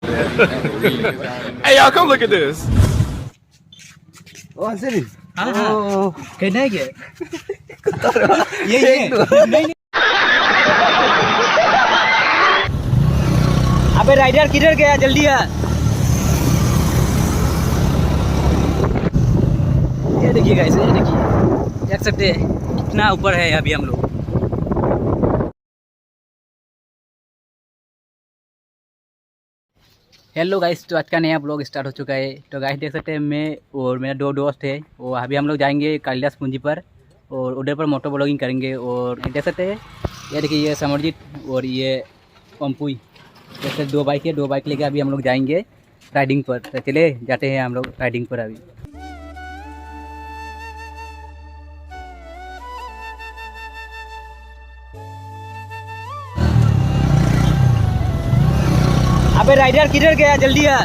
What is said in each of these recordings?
Hey, y'all, come look at this. Oh, serius? हाँ कहना है क्या ये नहीं अबे राइडर किधर गया जल्दी आ ये देखिए गाइस ये देखिए देख सकते हैं कितना ऊपर है अभी हम लोग। हेलो गाइस, तो आज का नया ब्लॉग स्टार्ट हो चुका है। तो गाइस देख सकते हैं मैं और मेरा दो दोस्त है वो अभी हम लोग जाएंगे कलिदास पूंजी पर और उधर पर मोटो ब्लॉगिंग करेंगे। और देख सकते हैं ये देखिए ये समरजीत और ये पंपुई जैसे दो बाइक लेके अभी हम लोग जाएंगे राइडिंग पर। तो चले जाते हैं हम लोग राइडिंग पर अभी। अबे राइडर किधर गया जल्दी आ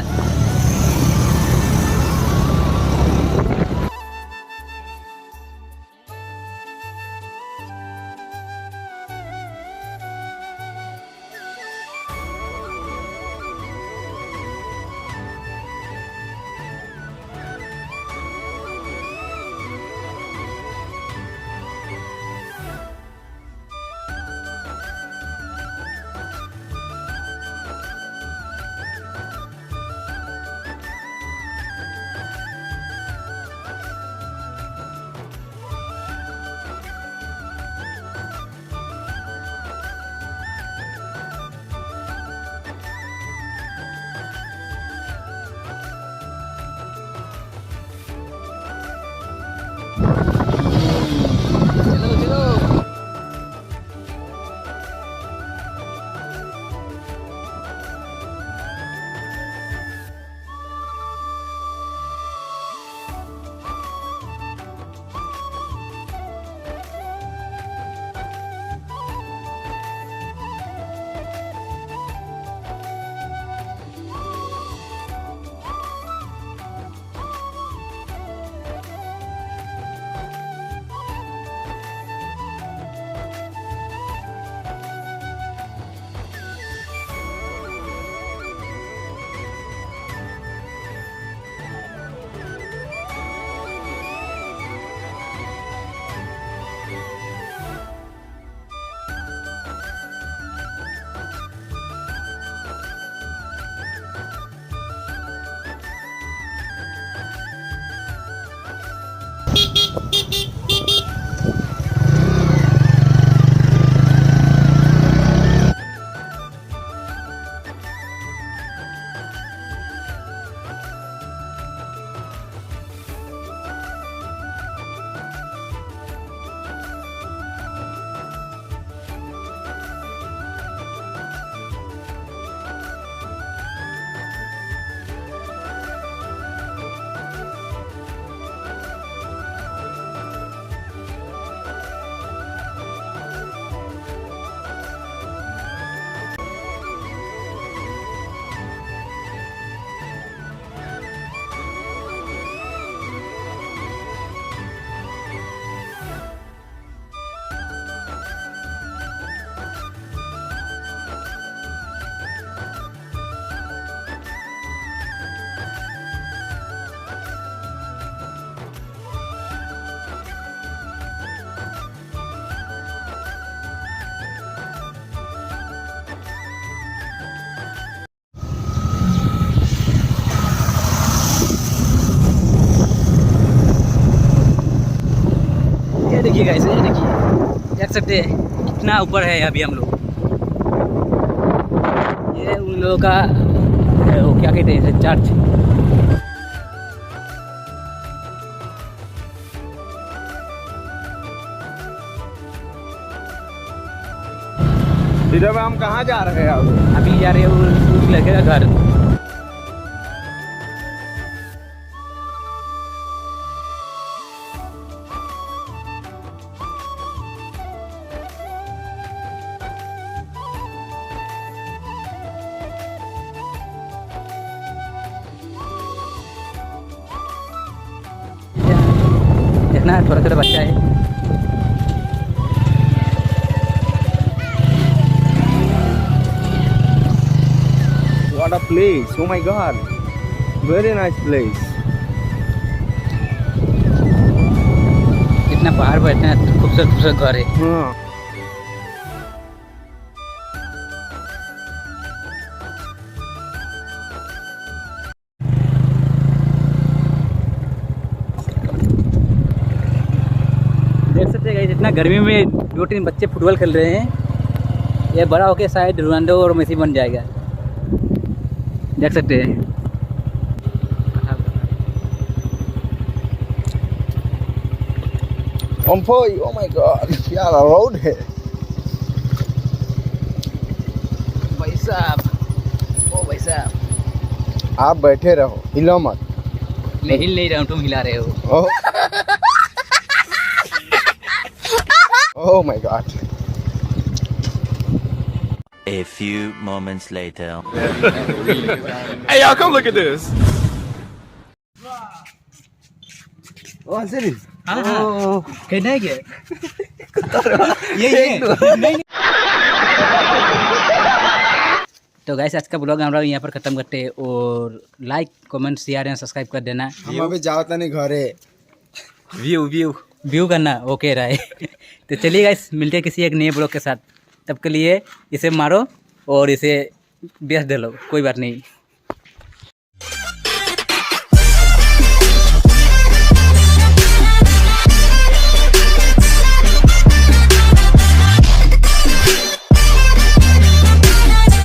देखिए गाइस ये देखिए देख सकते हैं कितना ऊपर है अभी हम लोग। ये उन लोगों का वो क्या कहते हैं चर्च। इधर हम कहाँ जा रहे हैं अभी जा रहे हैं उस लड़के का घर। देखना थोड़ा थोड़ा बच्चा है। what a place. Oh my god. Very nice place. इतना पहाड़ पर इतना खूबसूरत खूबसूरत घर है। हाँ। देख सकते हैं इतना गर्मी में 2-3 बच्चे फुटबॉल खेल रहे हैं। ये बड़ा होके शायद रोनाल्डो और मेसी बन जाएगा। देख सकते हैं। Oh my god. क्या रोड है। भाई साहब, ओ भाई साहब, आप बैठे रहो, हिलो मत। मैं हिल नहीं रहा हूँ, तुम हिला रहे हो। Oh. Oh my god. A few moments later. Hey y'all, come look at this. Oh, serious? हाँ हाँ, कहना है क्या? ये नहीं। तो गाइस आज का ब्लॉग हम लोग यहाँ पर ख़त्म करते हैं और like comment share and subscribe कर देना। हम अभी जाता नहीं घरे। व्यू करना ओके रहा है। तो चलिए गाइस मिलते हैं किसी एक नए ब्लॉग के साथ। तब के लिए इसे मारो और इसे बेच दे लो, कोई बात नहीं।